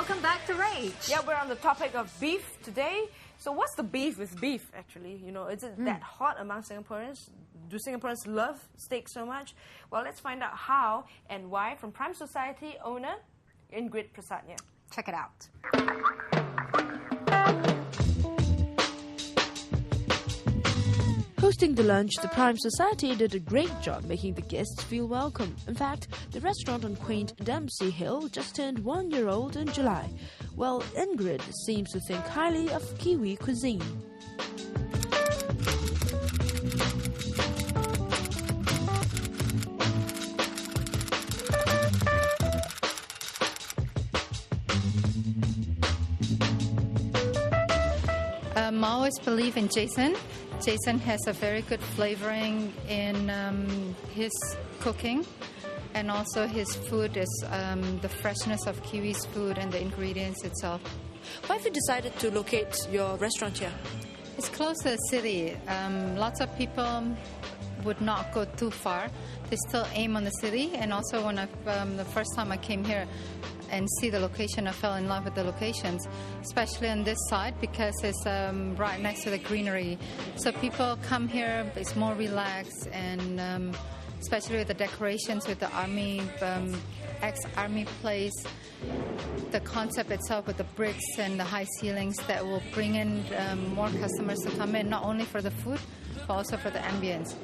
welcome back to R.age. Yeah, we're on the topic of beef today. So what's the beef with beef, actually? You know, is it that hot among Singaporeans? Do Singaporeans love steak so much? Well, let's find out how and why from Prime Society owner Ingrid Prasadnya. Check it out. Hosting the lunch, the Prime Society did a great job making the guests feel welcome. In fact, the restaurant on quaint Dempsey Hill just turned 1 year old in July. Well, Ingrid seems to think highly of Kiwi cuisine. I always believe in Jason. Jason has a very good flavoring in his cooking, and also his food is the freshness of Kiwi's food and the ingredients itself. Why have you decided to locate your restaurant here? It's close to the city. Lots of people would not go too far. They still aim on the city, and also when the first time I came here and see the location, I fell in love with the locations, especially on this side because it's right next to the greenery. So people come here, it's more relaxed, and especially with the decorations with the army, ex-army place, the concept itself with the bricks and the high ceilings that will bring in more customers to come in, not only for the food, but also for the ambience.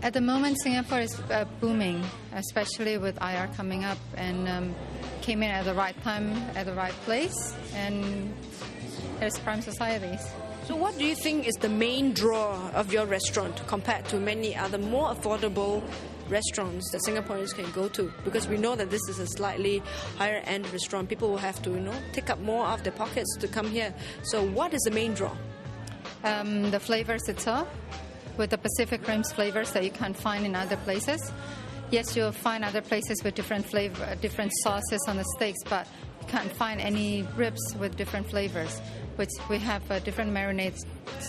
At the moment, Singapore is booming, especially with IR coming up, and came in at the right time, at the right place, and there's Prime Societies. So what do you think is the main draw of your restaurant compared to many other more affordable restaurants that Singaporeans can go to? Because we know that this is a slightly higher end restaurant. People will have to, take up more of their pockets to come here. So what is the main draw? The flavors itself, with the Pacific Rim's flavors that you can't find in other places. Yes, you'll find other places with different sauces on the steaks, but you can't find any ribs with different flavors, which we have different marinades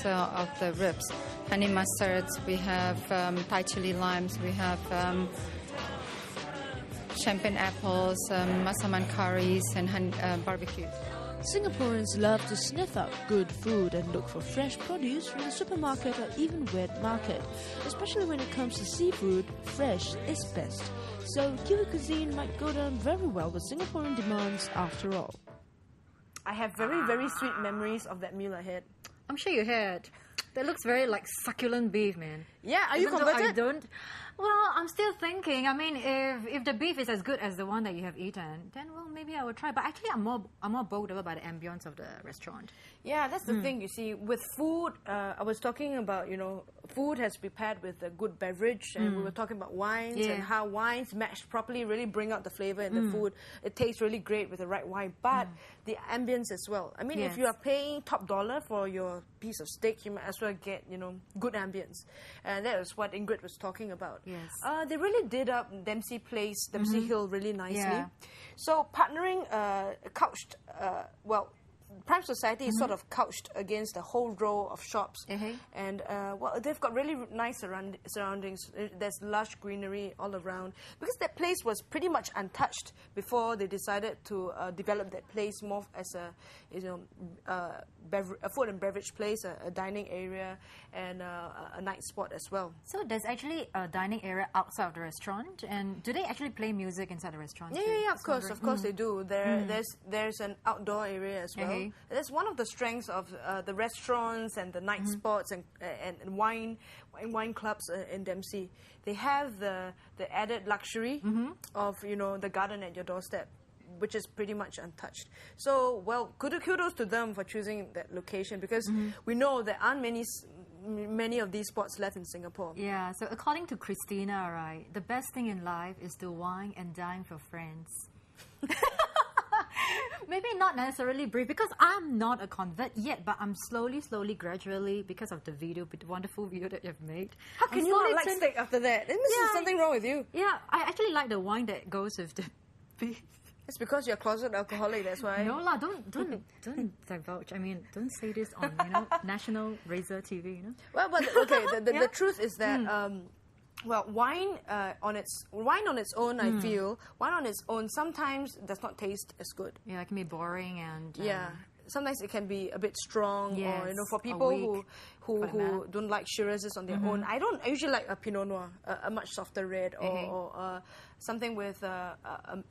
of the ribs. Honey mustards, we have Thai chili limes, we have champagne apples, masaman curries, and barbecue. Singaporeans love to sniff out good food and look for fresh produce from the supermarket or even wet market. Especially when it comes to seafood, fresh is best. So Kiwi cuisine might go down very well with Singaporean demands after all. I have very, very sweet memories of that meal ahead. I'm sure you had. That looks very like succulent beef, man. Yeah, are you Even though converted? I don't. Well, I'm still thinking. I mean, if the beef is as good as the one that you have eaten, then well, maybe I will try. But actually, I'm more bowled over by the ambience of the restaurant. Yeah, that's the thing. You see, with food, I was talking about food has prepared with a good beverage, and we were talking about wines and how wines matched properly really bring out the flavor in the food. It tastes really great with the right wine, but the ambience as well. I mean, if you are paying top dollar for your piece of steak, you might as well get good ambience, and that was what Ingrid was talking about. Yes. They really did up Dempsey Hill really nicely. Yeah. So partnering couched, Prime Society is sort of couched against a whole row of shops, and they've got really nice surroundings. There's lush greenery all around because that place was pretty much untouched before they decided to develop that place more as a food and beverage place, a dining area, and a night spot as well. So there's actually a dining area outside of the restaurant, and do they actually play music inside the restaurant? Yeah, of course they do. There's an outdoor area as well. That's one of the strengths of the restaurants and the night spots and wine clubs in Dempsey. They have the added luxury of the garden at your doorstep, which is pretty much untouched. So, well, kudos to them for choosing that location because we know there aren't many of these spots left in Singapore. Yeah, so according to Christina, right, the best thing in life is to wine and dine for friends. Maybe not necessarily brief, because I'm not a convert yet, but I'm slowly, gradually, because of the wonderful video that you've made. How can you not like steak after that? There must be something wrong with you. Yeah, I actually like the wine that goes with the beef. It's because you're a closet alcoholic, that's why. No lah, don't divulge. I mean, don't say this on National Razor TV. Well, but okay, the truth is that Well, wine on its own, I feel wine on its own sometimes does not taste as good. Yeah, it can be boring and Sometimes it can be a bit strong, yes, or for people who don't like Shirazes on their own. I usually like a Pinot Noir, a much softer red, or something with a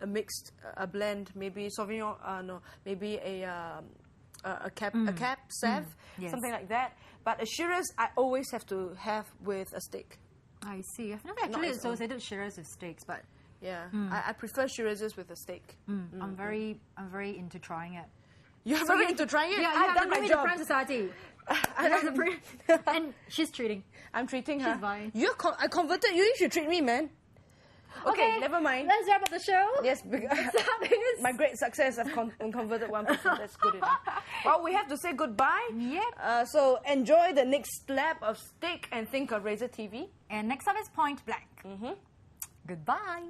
mixed blend, maybe Sauvignon, maybe a Cab Sauv, something like that. But a Shiraz, I always have to have with a steak. I see. I've never actually associated Shiraz with steaks, but I prefer Shirazes with a steak. I'm very into trying it. You're very into trying it? Yeah, I've done my job. The Society. And she's treating. I'm treating her. She's buying. I converted you. You should treat me, man. Okay, never mind. Let's wrap up the show. Yes, because my great success, I've converted one person. That's good enough. Well, we have to say goodbye. Yep. So enjoy the next slab of steak and think of Razor TV. And next up is Point Blank. Goodbye.